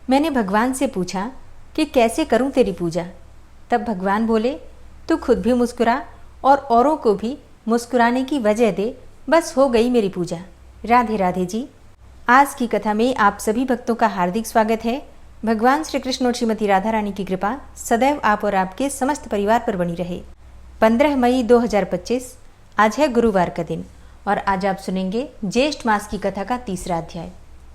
मैंने भगवान से पूछा कि कैसे करूं तेरी पूजा। तब भगवान बोले, तू खुद भी मुस्कुरा और औरों को भी मुस्कुराने की वजह दे, बस हो गई मेरी पूजा। राधे राधे जी। आज की कथा में आप सभी भक्तों का हार्दिक स्वागत है। भगवान श्री कृष्ण और श्रीमती राधा रानी की कृपा सदैव आप और आपके समस्त परिवार पर बनी रहे। 15 मई 2025 आज है गुरुवार का दिन और आज आप सुनेंगे ज्येष्ठ मास की कथा का तीसरा अध्याय।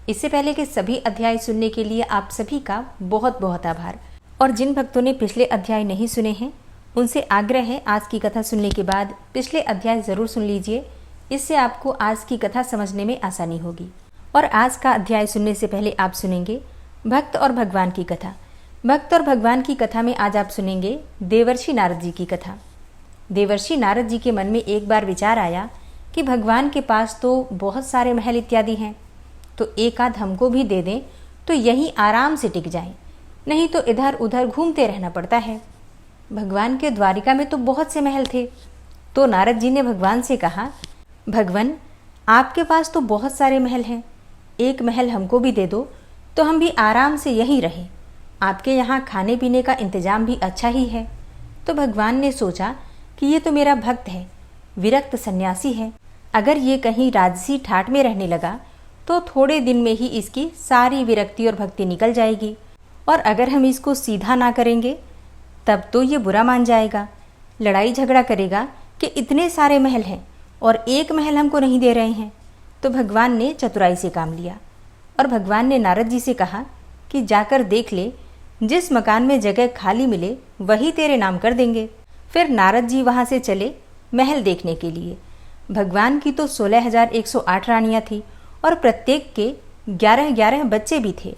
इससे पहले के सभी अध्याय सुनने के लिए आप सभी का बहुत बहुत आभार। और जिन भक्तों ने पिछले अध्याय नहीं सुने हैं उनसे आग्रह है, आज की कथा सुनने के बाद पिछले अध्याय ज़रूर सुन लीजिए। इससे आपको आज की कथा समझने में आसानी होगी। और आज का अध्याय सुनने से पहले आप सुनेंगे भक्त और भगवान की कथा। भक्त और भगवान की कथा में आज आप सुनेंगे देवर्षि नारद जी की कथा। देवर्षि नारद जी के मन में एक बार विचार आया कि भगवान के पास तो बहुत सारे महल इत्यादि हैं, तो एक आध हमको भी दे दें तो यहीं आराम से टिक जाएं, नहीं तो इधर उधर घूमते रहना पड़ता है। भगवान के द्वारिका में तो बहुत से महल थे। तो नारद जी ने भगवान से कहा, भगवान आपके पास तो बहुत सारे महल हैं, एक महल हमको भी दे दो तो हम भी आराम से यहीं रहें। आपके यहाँ खाने पीने का इंतजाम भी अच्छा ही है। तो भगवान ने सोचा कि ये तो मेरा भक्त है, विरक्त सन्यासी है, अगर ये कहीं राजसी ठाट में रहने लगा तो थोड़े दिन में ही इसकी सारी विरक्ति और भक्ति निकल जाएगी, और अगर हम इसको सीधा ना करेंगे तब तो ये बुरा मान जाएगा, लड़ाई झगड़ा करेगा कि इतने सारे महल हैं और एक महल हमको नहीं दे रहे हैं। तो भगवान ने चतुराई से काम लिया और भगवान ने नारद जी से कहा कि जाकर देख ले, जिस मकान में जगह खाली मिले वही तेरे नाम कर देंगे। फिर नारद जी वहाँ से चले महल देखने के लिए। भगवान की तो 16,108 रानियाँ थी और प्रत्येक के 11-11 बच्चे भी थे।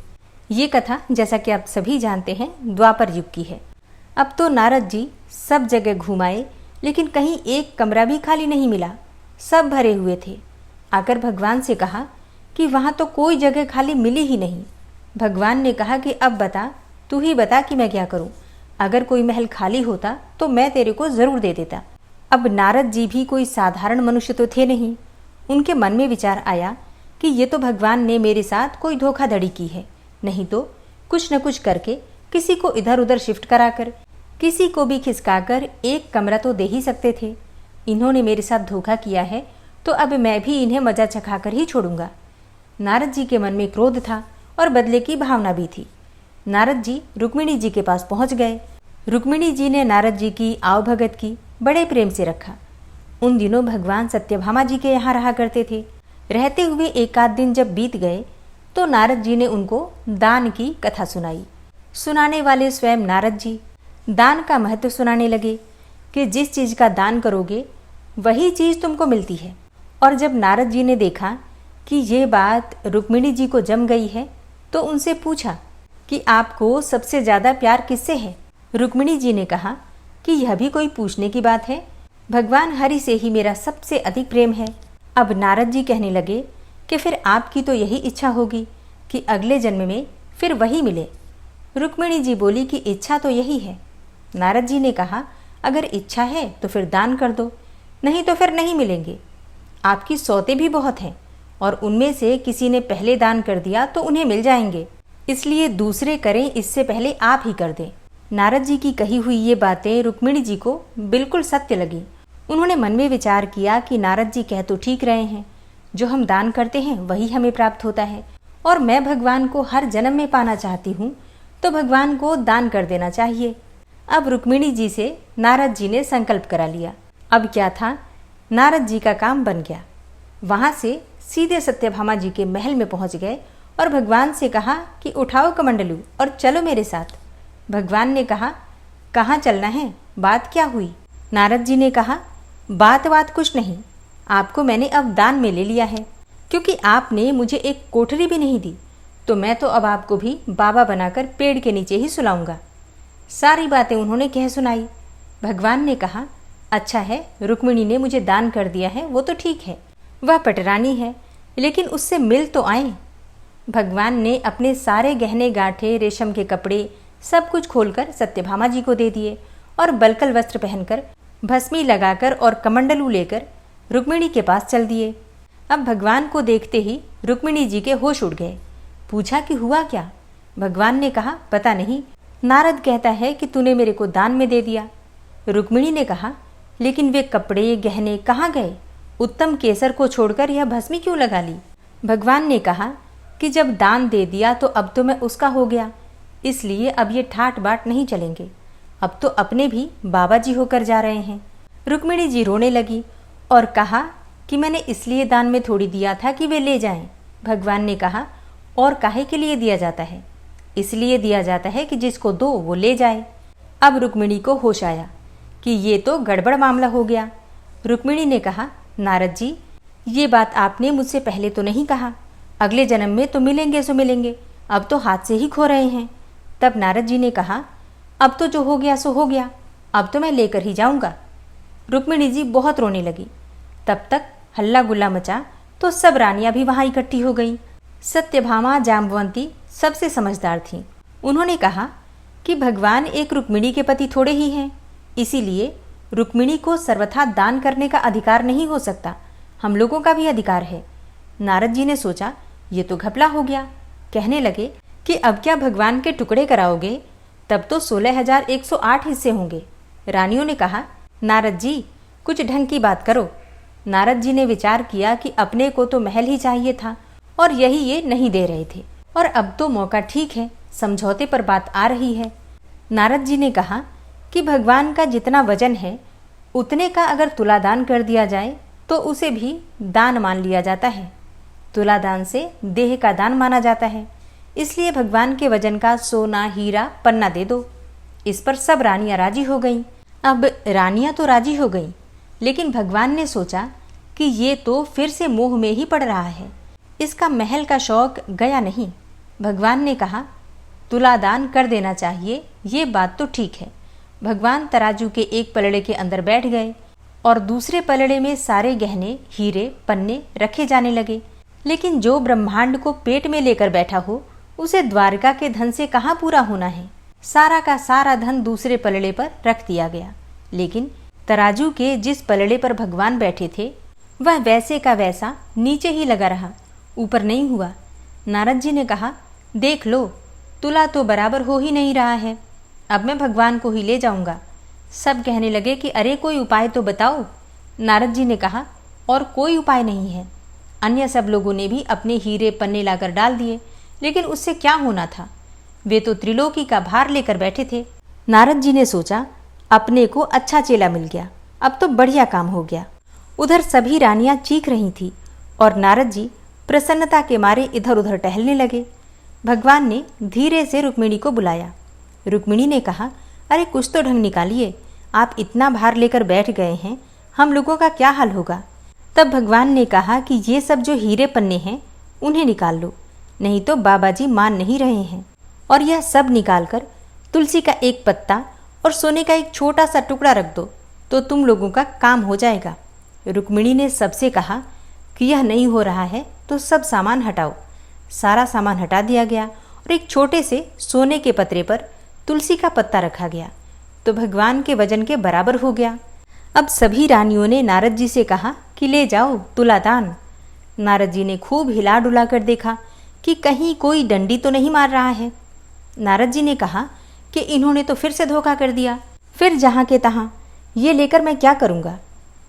ये कथा जैसा कि आप सभी जानते हैं द्वापर युग की है। अब तो नारद जी सब जगह घुमाए लेकिन कहीं एक कमरा भी खाली नहीं मिला, सब भरे हुए थे। आकर भगवान से कहा कि वहाँ तो कोई जगह खाली मिली ही नहीं। भगवान ने कहा कि अब बता, तू ही बता कि मैं क्या करूँ। अगर कोई महल खाली होता तो मैं तेरे को ज़रूर दे देता। अब नारद जी भी कोई साधारण मनुष्य तो थे नहीं। उनके मन में विचार आया कि ये तो भगवान ने मेरे साथ कोई धोखाधड़ी की है, नहीं तो कुछ न कुछ करके किसी को इधर उधर शिफ्ट कराकर, किसी को भी खिसकाकर एक कमरा तो दे ही सकते थे। इन्होंने मेरे साथ धोखा किया है तो अब मैं भी इन्हें मजा चखाकर ही छोड़ूंगा। नारद जी के मन में क्रोध था और बदले की भावना भी थी। नारद जी रुक्मिणी जी के पास पहुंच गए। रुक्मिणी जी ने नारद जी की आवभगत की, बड़े प्रेम से रखा। उन दिनों भगवान सत्यभामा जी के यहाँ रहा करते थे। रहते हुए एक आध दिन जब बीत गए तो नारद जी ने उनको दान की कथा सुनाई। सुनाने वाले स्वयं नारद जी दान का महत्व सुनाने लगे कि जिस चीज़ का दान करोगे वही चीज़ तुमको मिलती है। और जब नारद जी ने देखा कि ये बात रुक्मिणी जी को जम गई है तो उनसे पूछा कि आपको सबसे ज़्यादा प्यार किससे है। रुक्मिणी जी ने कहा कि यह भी कोई पूछने की बात है, भगवान हरि से ही मेरा सबसे अधिक प्रेम है। अब नारद जी कहने लगे कि फिर आपकी तो यही इच्छा होगी कि अगले जन्म में फिर वही मिले। रुक्मिणी जी बोली कि इच्छा तो यही है। नारद जी ने कहा, अगर इच्छा है तो फिर दान कर दो, नहीं तो फिर नहीं मिलेंगे। आपकी सौतें भी बहुत हैं और उनमें से किसी ने पहले दान कर दिया तो उन्हें मिल जाएंगे, इसलिए दूसरे करें इससे पहले आप ही कर दें। नारद जी की कही हुई ये बातें रुक्मिणी जी को बिल्कुल सत्य लगी। उन्होंने मन में विचार किया कि नारद जी कह तो ठीक रहे हैं, जो हम दान करते हैं वही हमें प्राप्त होता है, और मैं भगवान को हर जन्म में पाना चाहती हूँ तो भगवान को दान कर देना चाहिए। अब रुक्मिणी जी से नारद जी ने संकल्प करा लिया। अब क्या था, नारद जी का काम बन गया। वहाँ से सीधे सत्यभामा जी के महल में पहुँच गए और भगवान से कहा कि उठाओ कमंडलू और चलो मेरे साथ। भगवान ने कहा, कहाँ चलना है, बात क्या हुई। नारद जी ने कहा, बात कुछ नहीं, आपको मैंने अब दान में ले लिया है, क्योंकि आपने मुझे एक कोठरी भी नहीं दी, तो मैं तो अब आपको भी बाबा बनाकर पेड़ के नीचे ही सुलाऊंगा। सारी बातें उन्होंने कह सुनाई। भगवान ने कहा, अच्छा है, रुक्मिणी ने मुझे दान कर दिया है वो तो ठीक है, वह पटरानी है, लेकिन उससे मिल तो आए। भगवान ने अपने सारे गहने गांठे, रेशम के कपड़े सब कुछ खोलकर सत्यभामा जी को दे दिए और बलकल वस्त्र पहनकर, भस्मी लगाकर और कमंडलू लेकर रुक्मिणी के पास चल दिए। अब भगवान को देखते ही रुक्मिणी जी के होश उड़ गए। पूछा कि हुआ क्या। भगवान ने कहा, पता नहीं, नारद कहता है कि तूने मेरे को दान में दे दिया। रुक्मिणी ने कहा, लेकिन वे कपड़े गहने कहाँ गए? उत्तम केसर को छोड़कर यह भस्मी क्यों लगा ली? भगवान ने कहा कि जब दान दे दिया तो अब तो मैं उसका हो गया, इसलिए अब ये ठाट बाट नहीं चलेंगे। अब तो अपने भी बाबा जी होकर जा रहे हैं। रुक्मिणी जी रोने लगी और कहा कि मैंने इसलिए दान में थोड़ी दिया था कि वे ले जाएं। भगवान ने कहा, और काहे के लिए दिया जाता है? इसलिए दिया जाता है कि जिसको दो वो ले जाए। अब रुक्मिणी को होश आया कि ये तो गड़बड़ मामला हो गया। रुक्मिणी ने कहा, नारद जी, ये बात आपने मुझसे पहले तो नहीं कहा। अगले जन्म में तो मिलेंगे सो मिलेंगे, अब तो हाथ से ही खो रहे हैं। तब नारद जी ने कहा, अब तो जो हो गया सो हो गया, अब तो मैं लेकर ही जाऊंगा। रुक्मिणी जी बहुत रोने लगी। तब तक हल्ला गुल्ला मचा तो सब रानियां भी वहां इकट्ठी हो गईं। सत्यभामा जाम्बवंती सबसे समझदार थीं। उन्होंने कहा कि भगवान एक रुक्मिणी के पति थोड़े ही हैं, इसीलिए रुक्मिणी को सर्वथा दान करने का अधिकार नहीं हो सकता, हम लोगों का भी अधिकार है। नारद जी ने सोचा, ये तो घपला हो गया। कहने लगे कि अब क्या भगवान के टुकड़े कराओगे? तब तो 16,108 हिस्से होंगे। रानियों ने कहा, नारद जी कुछ ढंग की बात करो। नारद जी ने विचार किया कि अपने को तो महल ही चाहिए था और यही ये नहीं दे रहे थे, और अब तो मौका ठीक है, समझौते पर बात आ रही है। नारद जी ने कहा कि भगवान का जितना वजन है उतने का अगर तुलादान कर दिया जाए तो उसे भी दान मान लिया जाता है। तुलादान से देह का दान माना जाता है, इसलिए भगवान के वजन का सोना, हीरा, पन्ना दे दो। इस पर सब रानियां राजी हो गईं। अब रानियां तो राजी हो गईं, लेकिन भगवान ने सोचा कि ये तो फिर से मोह में ही पड़ रहा है, इसका महल का शौक गया नहीं। भगवान ने कहा, तुलादान कर देना चाहिए, ये बात तो ठीक है। भगवान तराजू के एक पलड़े के अंदर बैठ गए और दूसरे पलड़े में सारे गहने, हीरे, पन्ने रखे जाने लगे। लेकिन जो ब्रह्मांड को पेट में लेकर बैठा हो उसे द्वारका के धन से कहाँ पूरा होना है। सारा का सारा धन दूसरे पलड़े पर रख दिया गया, लेकिन तराजू के जिस पलड़े पर भगवान बैठे थे वह वैसे का वैसा नीचे ही लगा रहा, ऊपर नहीं हुआ। नारद जी ने कहा, देख लो, तुला तो बराबर हो ही नहीं रहा है, अब मैं भगवान को ही ले जाऊंगा। सब कहने लगे कि अरे कोई उपाय तो बताओ। नारद जी ने कहा, और कोई उपाय नहीं है। अन्य सब लोगों ने भी अपने हीरे पन्ने लाकर डाल दिए, लेकिन उससे क्या होना था, वे तो त्रिलोकी का भार लेकर बैठे थे। नारद जी ने सोचा, अपने को अच्छा चेला मिल गया, अब तो बढ़िया काम हो गया। उधर सभी रानियां चीख रही थी और नारद जी प्रसन्नता के मारे इधर उधर टहलने लगे। भगवान ने धीरे से रुक्मिणी को बुलाया। रुक्मिणी ने कहा, अरे कुछ तो ढंग निकालिए, आप इतना भार लेकर बैठ गए हैं, हम लोगों का क्या हाल होगा। तब भगवान ने कहा कि ये सब जो हीरे पन्ने हैं उन्हें निकाल लो, नहीं तो बाबा जी मान नहीं रहे हैं। और यह सब निकालकर तुलसी का एक पत्ता और सोने का एक छोटा सा टुकड़ा रख दो तो तुम लोगों का काम हो जाएगा। रुक्मिणी ने सबसे कहा कि यह नहीं हो रहा है तो सब सामान हटाओ। सारा सामान हटा दिया गया और एक छोटे से सोने के पत्रे पर तुलसी का पत्ता रखा गया तो भगवान के वजन के बराबर हो गया। अब सभी रानियों ने नारद जी से कहा कि ले जाओ तुलादान। नारद जी ने खूब हिला डुला कर देखा कि कहीं कोई डंडी तो नहीं मार रहा है। नारद जी ने कहा कि इन्होंने तो फिर से धोखा कर दिया, फिर जहाँ के तहाँ ये लेकर मैं क्या करूँगा।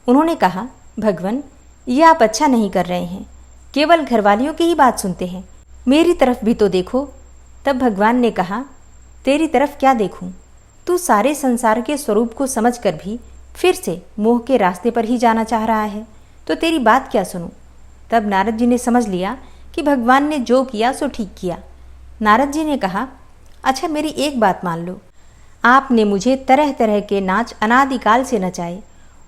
उन्होंने कहा, भगवान ये आप अच्छा नहीं कर रहे हैं, केवल घरवालियों की ही बात सुनते हैं, मेरी तरफ भी तो देखो। तब भगवान ने कहा, तेरी तरफ क्या देखूं, तू सारे संसार के स्वरूप को समझकर भी फिर से मोह के रास्ते पर ही जाना चाह रहा है, तो तेरी बात क्या सुनूं। तब नारद जी ने समझ लिया कि भगवान ने जो किया सो ठीक किया। नारद जी ने कहा, अच्छा मेरी एक बात मान लो, आपने मुझे तरह तरह के नाच अनादिकाल से नचाए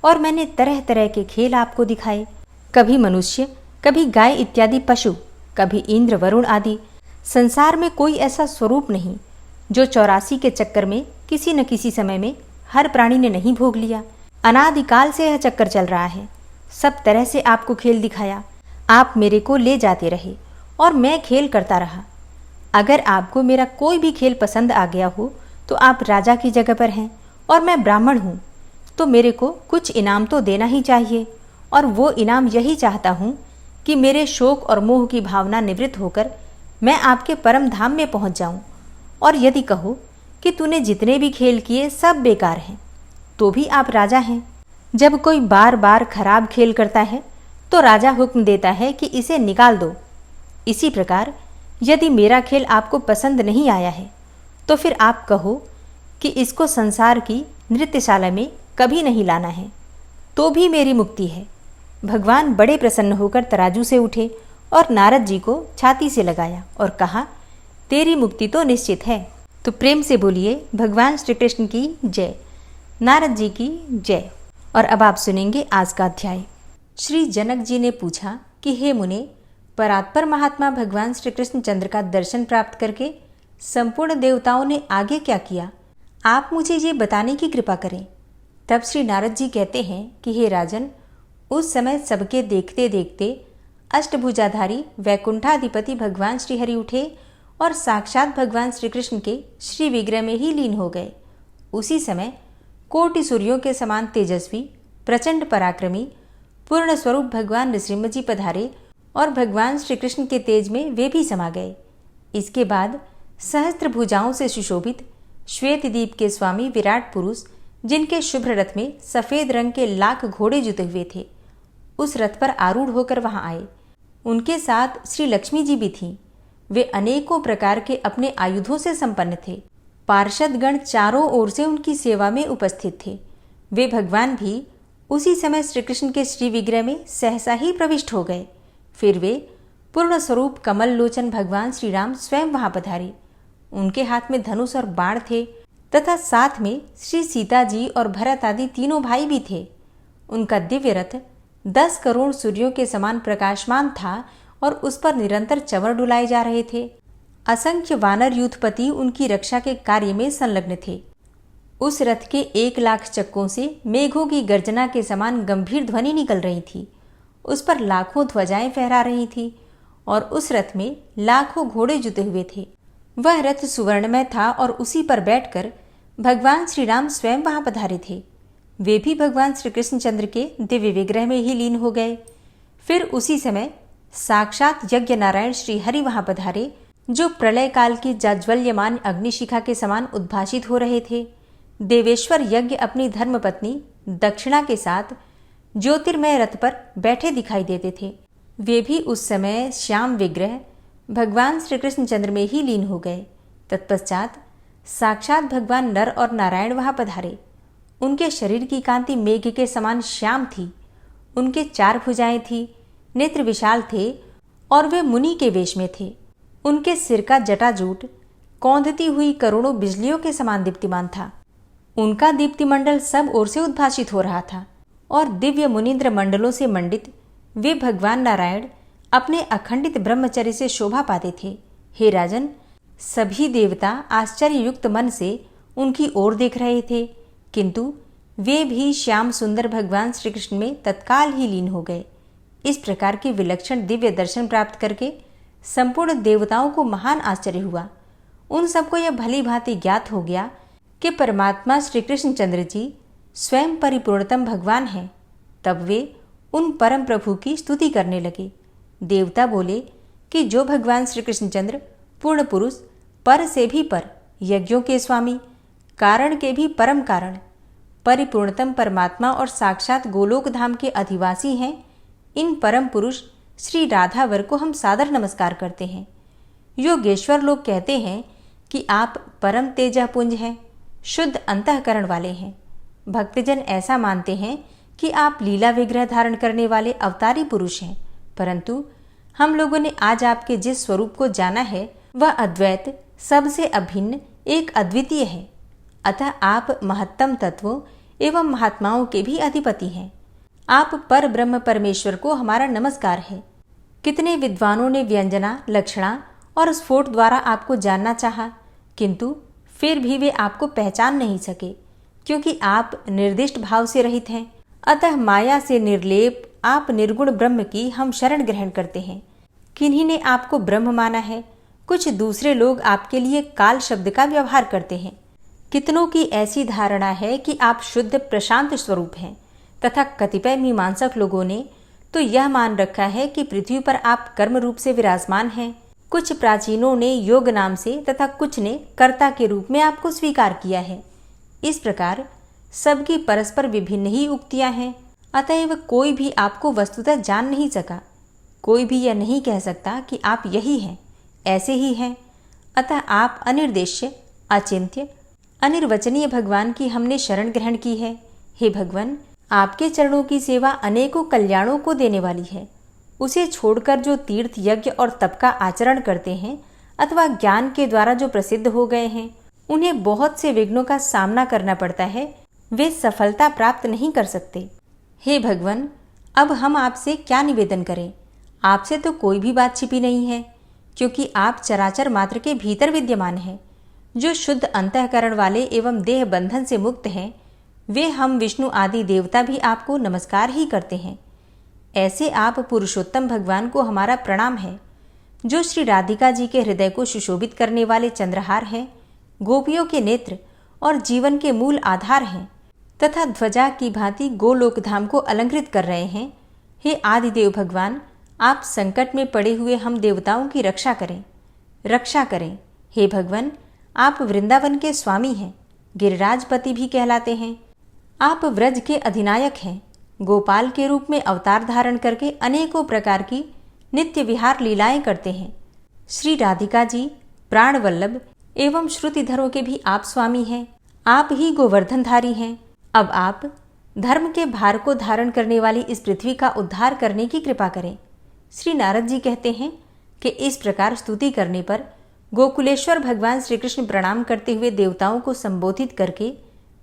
और मैंने तरह तरह के खेल आपको दिखाए, कभी मनुष्य, कभी गाय इत्यादि पशु, कभी इंद्र वरुण आदि। संसार में कोई ऐसा स्वरूप नहीं जो 84 के चक्कर में किसी न किसी समय में हर प्राणी ने नहीं भोग लिया। अनादिकाल से यह चक्कर चल रहा है। सब तरह से आपको खेल दिखाया, आप मेरे को ले जाते रहे और मैं खेल करता रहा। अगर आपको मेरा कोई भी खेल पसंद आ गया हो तो आप राजा की जगह पर हैं और मैं ब्राह्मण हूँ, तो मेरे को कुछ इनाम तो देना ही चाहिए। और वो इनाम यही चाहता हूँ कि मेरे शोक और मोह की भावना निवृत्त होकर मैं आपके परम धाम में पहुंच जाऊं। और यदि कहो कि तूने जितने भी खेल किए सब बेकार हैं, तो भी आप राजा हैं। जब कोई बार बार खराब खेल करता है तो राजा हुक्म देता है कि इसे निकाल दो। इसी प्रकार यदि मेरा खेल आपको पसंद नहीं आया है तो फिर आप कहो कि इसको संसार की नृत्यशाला में कभी नहीं लाना है, तो भी मेरी मुक्ति है। भगवान बड़े प्रसन्न होकर तराजू से उठे और नारद जी को छाती से लगाया और कहा, तेरी मुक्ति तो निश्चित है। तो प्रेम से बोलिए भगवान श्री कृष्ण की जय, नारद जी की जय। और अब आप सुनेंगे आज का अध्याय। श्री जनक जी ने पूछा कि हे मुने, परात्पर महात्मा भगवान श्री कृष्ण चंद्र का दर्शन प्राप्त करके संपूर्ण देवताओं ने आगे क्या किया, आप मुझे ये बताने की कृपा करें। तब श्री नारद जी कहते हैं कि हे राजन, उस समय सबके देखते देखते अष्टभुजाधारी वैकुंठाधिपति भगवान श्रीहरि उठे और साक्षात भगवान श्री कृष्ण के श्री विग्रह में ही लीन हो गए। उसी समय कोटि सूर्यों के समान तेजस्वी, प्रचंड पराक्रमी, पूर्ण स्वरूप भगवान नृसिंह जी पधारे और भगवान श्री कृष्ण के तेज में वे भी समा गए। इसके बाद सहस्त्र भुजाओं से सुशोभित श्वेत दीप के स्वामी विराट पुरुष, जिनके शुभ्र रथ में सफेद रंग के लाख घोड़े जुते हुए थे, उस रथ पर आरूढ़ होकर वहां आए। उनके साथ श्री लक्ष्मी जी भी थीं। वे अनेकों प्रकार के अपने आयुधों से संपन्न थे। पार्षदगण चारों ओर से उनकी सेवा में उपस्थित थे। वे भगवान भी उसी समय श्री कृष्ण के श्री विग्रह में सहसा ही प्रविष्ट हो गए। फिर वे पूर्ण स्वरूप कमल लोचन भगवान श्री राम स्वयं वहां पधारे। उनके हाथ में धनुष और बाण थे तथा साथ में श्री सीता जी और भरत आदि तीनों भाई भी थे। उनका दिव्य रथ 10 करोड़ सूर्यों के समान प्रकाशमान था और उस पर निरंतर चंवर डुलाए जा रहे थे। असंख्य वानर यूथपति उनकी रक्षा के कार्य में संलग्न थे। उस रथ के 1 लाख चक्कों से मेघों की गर्जना के समान गंभीर ध्वनि निकल रही थी। उस पर लाखों ध्वजाएं फहरा रही थी और उस रथ में लाखों घोड़े जुते हुए थे। वह रथ सुवर्णमय था और उसी पर बैठकर भगवान श्री राम स्वयं वहां पधारे थे। वे भी भगवान श्री कृष्णचंद्र के दिव्य विग्रह में ही लीन हो गए। फिर उसी समय साक्षात यज्ञ नारायण श्री हरि वहां पधारे, जो प्रलय काल की जाज्वल्यमान अग्निशिखा के समान उद्भाषित हो रहे थे। देवेश्वर यज्ञ अपनी धर्मपत्नी दक्षिणा के साथ ज्योतिर्मय रथ पर बैठे दिखाई देते थे। वे भी उस समय श्याम विग्रह भगवान श्री कृष्णचंद्र में ही लीन हो गए। तत्पश्चात साक्षात भगवान नर और नारायण वहां पधारे। उनके शरीर की कांति मेघ के समान श्याम थी। उनके 4 भुजाएं थी, नेत्र विशाल थे और वे मुनि के वेश में थे। उनके सिर का जटाजूट कौंधती हुई करोड़ों बिजलियों के समान दीप्तिमान था। उनका दीप्तिमंडल सब ओर से उद्भाषित हो रहा था और दिव्य मुनीन्द्र मंडलों से मंडित वे भगवान नारायण अपने अखंडित ब्रह्मचर्य से शोभा पाते थे। हे राजन, सभी देवता आश्चर्ययुक्त मन से उनकी ओर देख रहे थे, किंतु वे भी श्याम सुंदर भगवान श्री कृष्ण में तत्काल ही लीन हो गए। इस प्रकार के विलक्षण दिव्य दर्शन प्राप्त करके संपूर्ण देवताओं को महान आश्चर्य हुआ। उन सबको यह भली भांति ज्ञात हो गया कि परमात्मा श्री कृष्णचंद्र जी स्वयं परिपूर्णतम भगवान हैं। तब वे उन परम प्रभु की स्तुति करने लगे। देवता बोले कि जो भगवान श्री कृष्णचंद्र पूर्ण पुरुष, पर से भी पर, यज्ञों के स्वामी, कारण के भी परम कारण, परिपूर्णतम परमात्मा और साक्षात गोलोक धाम के अधिवासी हैं, इन परम पुरुष श्री राधावर को हम सादर नमस्कार करते हैं। योगेश्वर लोग कहते हैं कि आप परम तेजपुंज हैं, शुद्ध अंतःकरण वाले हैं। भक्तजन ऐसा मानते हैं कि आप लीला विग्रह धारण करने वाले अवतारी पुरुष हैं, परंतु हम लोगों ने आज आपके जिस स्वरूप को जाना है वह अद्वैत, सबसे अभिन्न, एक अद्वितीय है। अतः आप महत्तम तत्वों एवं महात्माओं के भी अधिपति हैं। आप पर ब्रह्म परमेश्वर को हमारा नमस्कार है। कितने विद्वानों ने व्यंजना, लक्षणा और स्फोट द्वारा आपको जानना चाहा, किंतु फिर भी वे आपको पहचान नहीं सके, क्योंकि आप निर्दिष्ट भाव से रहित हैं। अतः माया से निर्लेप आप निर्गुण ब्रह्म की हम शरण ग्रहण करते हैं। किन्हीं ने आपको ब्रह्म माना है, कुछ दूसरे लोग आपके लिए काल शब्द का व्यवहार करते हैं। कितनों की ऐसी धारणा है कि आप शुद्ध प्रशांत स्वरूप हैं, तथा कतिपय मीमांसक लोगों ने तो यह मान रखा है कि पृथ्वी पर आप कर्म रूप से विराजमान हैं। कुछ प्राचीनों ने योग नाम से तथा कुछ ने कर्ता के रूप में आपको स्वीकार किया है। इस प्रकार सबकी परस्पर विभिन्न ही उक्तियां हैं, अतएव कोई भी आपको वस्तुतः जान नहीं सका। कोई भी यह नहीं कह सकता कि आप यही हैं, ऐसे ही हैं। अतः आप अनिर्देश्य, अचिंत्य, अनिर्वचनीय भगवान की हमने शरण ग्रहण की है। हे भगवान, आपके चरणों की सेवा अनेकों कल्याणों को देने वाली है। उसे छोड़कर जो तीर्थ, यज्ञ और तप का आचरण करते हैं अथवा ज्ञान के द्वारा जो प्रसिद्ध हो गए हैं, उन्हें बहुत से विघ्नों का सामना करना पड़ता है, वे सफलता प्राप्त नहीं कर सकते। हे भगवान, अब हम आपसे क्या निवेदन करें? आपसे तो कोई भी बात छिपी नहीं है, क्योंकि आप चराचर मात्र के भीतर विद्यमान हैं। जो शुद्ध अंतःकरण वाले एवं देह बंधन से मुक्त हैं, वे हम विष्णु आदि देवता भी आपको नमस्कार ही करते हैं। ऐसे आप पुरुषोत्तम भगवान को हमारा प्रणाम है। जो श्री राधिका जी के हृदय को सुशोभित करने वाले चंद्रहार हैं, गोपियों के नेत्र और जीवन के मूल आधार हैं, तथा ध्वजा की भांति गोलोक धाम को अलंकृत कर रहे हैं। हे आदिदेव भगवान, आप संकट में पड़े हुए हम देवताओं की रक्षा करें, रक्षा करें। हे भगवान, आप वृंदावन के स्वामी हैं, गिरिराजपति भी कहलाते हैं। आप व्रज के अधिनायक हैं। गोपाल के रूप में अवतार धारण करके अनेकों प्रकार की नित्य विहार लीलाएं करते हैं। श्री राधिका जी, प्राण वल्लभ एवं श्रुतिधरों के भी आप स्वामी हैं। आप ही गोवर्धनधारी हैं। अब आप धर्म के भार को धारण करने वाली इस पृथ्वी का उद्धार करने की कृपा करें। श्री नारद जी कहते हैं कि इस प्रकार स्तुति करने पर गोकुलेश्वर भगवान श्री कृष्ण प्रणाम करते हुए देवताओं को संबोधित करके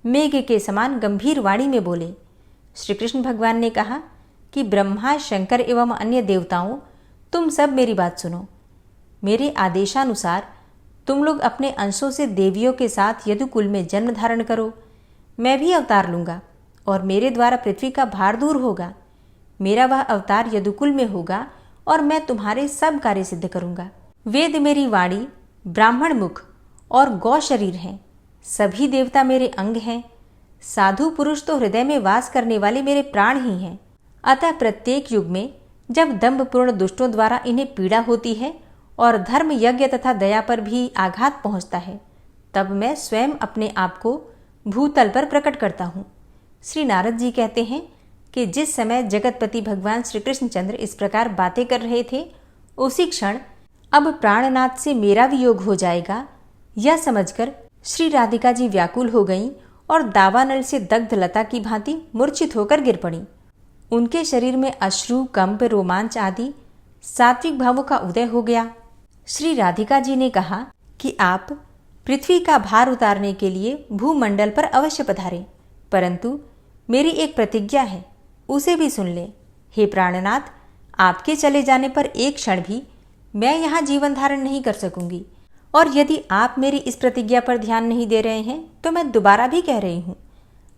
मेघ के समान गंभीर वाणी में बोले। श्री कृष्ण भगवान ने कहा कि ब्रह्मा, शंकर एवं अन्य देवताओं, तुम सब मेरी बात सुनो। मेरे आदेशानुसार तुम लोग अपने अंशों से देवियों के साथ यदुकुल में जन्म धारण करो। मैं भी अवतार लूँगा और मेरे द्वारा पृथ्वी का भार दूर होगा। मेरा वह अवतार यदुकुल में होगा और मैं तुम्हारे सब कार्य सिद्ध करूँगा। वेद मेरी वाणी, ब्राह्मण मुख और गौ शरीर हैं। सभी देवता मेरे अंग हैं। साधु पुरुष तो हृदय में वास करने वाले मेरे प्राण ही हैं। अतः प्रत्येक युग में जब दंभपूर्ण दुष्टों द्वारा इन्हें पीड़ा होती है और धर्म, यज्ञ तथा दया पर भी आघात पहुँचता है, तब मैं स्वयं अपने आप को भूतल पर प्रकट करता हूँ। श्री नारद जी कहते हैं कि जिस समय जगतपति भगवान श्री कृष्णचंद्र इस प्रकार बातें कर रहे थे, उसी क्षण अब प्राणनाथ से मेरा वियोग हो जाएगा, यह समझकर श्री राधिका जी व्याकुल हो गईं और दावानल से दग्ध लता की भांति मूर्छित होकर गिर पड़ी। उनके शरीर में अश्रु, कंप, रोमांच आदि सात्विक भावों का उदय हो गया। श्री राधिका जी ने कहा कि आप पृथ्वी का भार उतारने के लिए भूमंडल पर अवश्य पधारें, परंतु मेरी एक प्रतिज्ञा है, उसे भी सुन ले। हे प्राणनाथ, आपके चले जाने पर एक क्षण भी मैं यहाँ जीवन धारण नहीं कर सकूंगी, और यदि आप मेरी इस प्रतिज्ञा पर ध्यान नहीं दे रहे हैं तो मैं दोबारा भी कह रही हूँ,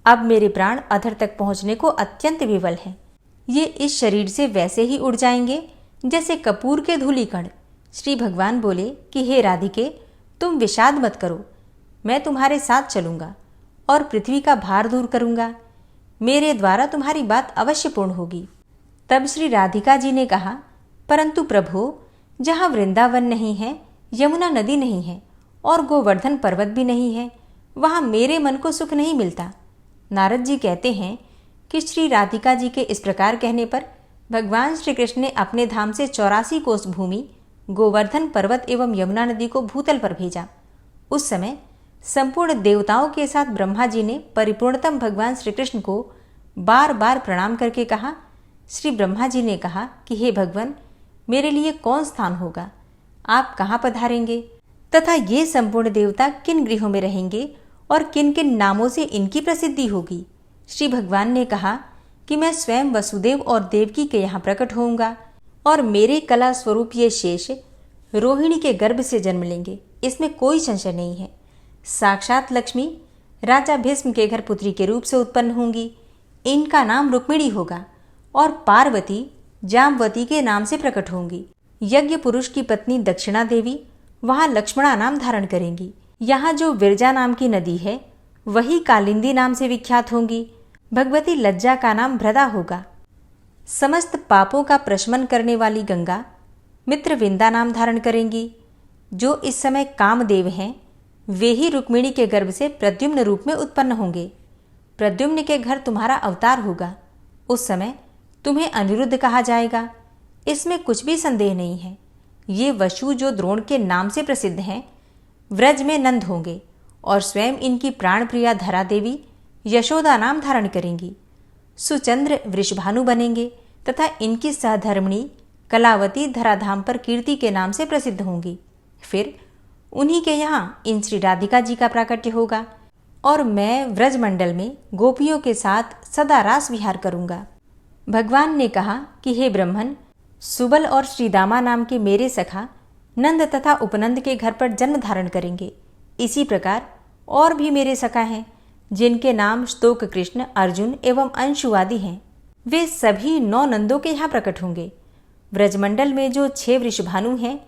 अब मेरे प्राण अधर तक पहुँचने को अत्यंत विवल हैं। ये इस शरीर से वैसे ही उड़ जाएंगे जैसे कपूर के धूलिकण। श्री भगवान बोले कि हे राधिके, तुम विषाद मत करो, मैं तुम्हारे साथ चलूँगा और पृथ्वी का भार दूर करूँगा। मेरे द्वारा तुम्हारी बात अवश्य पूर्ण होगी। तब श्री राधिका जी ने कहा, परंतु प्रभु, जहाँ वृंदावन नहीं है, यमुना नदी नहीं है और गोवर्धन पर्वत भी नहीं है, वहाँ मेरे मन को सुख नहीं मिलता। नारद जी कहते हैं कि श्री राधिका जी के इस प्रकार कहने पर भगवान श्री कृष्ण ने अपने धाम से 84 कोस भूमि, गोवर्धन पर्वत एवं यमुना नदी को भूतल पर भेजा। उस समय संपूर्ण देवताओं के साथ ब्रह्मा जी ने परिपूर्णतम भगवान श्री कृष्ण को बार बार प्रणाम करके कहा। श्री ब्रह्मा जी ने कहा कि हे भगवान, मेरे लिए कौन स्थान होगा, आप कहाँ पधारेंगे तथा ये संपूर्ण देवता किन गृहों में रहेंगे और किन किन नामों से इनकी प्रसिद्धि होगी। श्री भगवान ने कहा कि मैं स्वयं वसुदेव और देवकी के यहाँ प्रकट होऊंगा और मेरे कला स्वरूप ये शेष रोहिणी के गर्भ से जन्म लेंगे, इसमें कोई संशय नहीं है। साक्षात लक्ष्मी राजा भीष्म के घर पुत्री के रूप से उत्पन्न होंगी। इनका नाम रुक्मिणी होगा और पार्वती जामवती के नाम से प्रकट होंगी। यज्ञ पुरुष की पत्नी दक्षिणा देवी वहाँ लक्ष्मणा नाम धारण करेंगी। यहाँ जो विरजा नाम की नदी है, वही कालिंदी नाम से विख्यात होंगी। भगवती लज्जा का नाम भ्रदा होगा। समस्त पापों का प्रशमन करने वाली गंगा मित्र विंदा नाम धारण करेंगी। जो इस समय कामदेव हैं वे ही रुक्मिणी के गर्भ से प्रद्युम्न रूप में उत्पन्न होंगे। प्रद्युम्न के घर तुम्हारा अवतार होगा। उस समय तुम्हें अनिरुद्ध कहा जाएगा, इसमें कुछ भी संदेह नहीं है। ये वशु जो द्रोण के नाम से प्रसिद्ध हैं व्रज में नंद होंगे और स्वयं इनकी प्राण प्रिया धरा देवी यशोदा नाम धारण करेंगी। सुचंद्र वृषभानु बनेंगे तथा इनकी सहधर्मिणी कलावती धराधाम पर कीर्ति के नाम से प्रसिद्ध होंगी। फिर उन्हीं के यहाँ इन श्री राधिका जी का प्राकट्य होगा और मैं व्रजमंडल में गोपियों के साथ सदा रास विहार करूंगा। भगवान ने कहा कि हे ब्रह्मन, सुबल और श्रीदामा नाम के मेरे सखा नंद तथा उपनंद के घर पर जन्म धारण करेंगे। इसी प्रकार और भी मेरे सखा हैं जिनके नाम स्तोक कृष्ण, अर्जुन एवं अंशु आदि हैं। वे सभी 9 नंदों के यहाँ प्रकट होंगे। व्रजमंडल में जो 6 वृषभानु हैं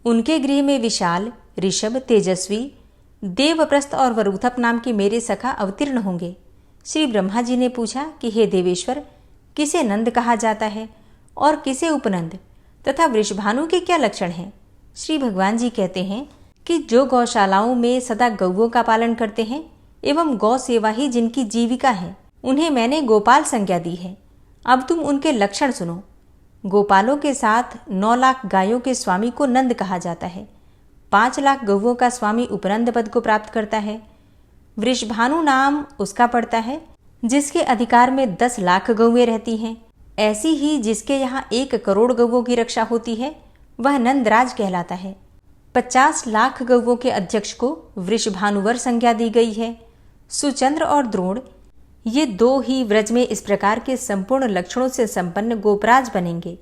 उनके गृह में विशाल, ऋषभ, तेजस्वी, देवप्रस्थ और वरुथप नाम के मेरे सखा अवतीर्ण होंगे। श्री ब्रह्मा जी ने पूछा कि हे देवेश्वर, किसे नंद कहा जाता है और किसे उपनंद तथा वृषभानु के क्या लक्षण हैं? श्री भगवान जी कहते हैं कि जो गौशालाओं में सदा गौओं का पालन करते हैं एवं गौ सेवा ही जिनकी जीविका है उन्हें मैंने गोपाल संज्ञा दी है। अब तुम उनके लक्षण सुनो। गोपालों के साथ 9 लाख गायों के स्वामी को नंद कहा जाता है। 5 लाख गौओं का स्वामी उपनंद पद को प्राप्त करता है। वृषभानु नाम उसका पड़ता है जिसके अधिकार में 10 लाख गौएं रहती हैं। ऐसी ही जिसके यहाँ 1 करोड़ गौओं की रक्षा होती है वह नंदराज कहलाता है। 50 लाख गौओं के अध्यक्ष को वृषभानुवर संज्ञा दी गई है। सुचंद्र और द्रोण ये 2 ही व्रज में इस प्रकार के संपूर्ण लक्षणों से संपन्न गोपराज बनेंगे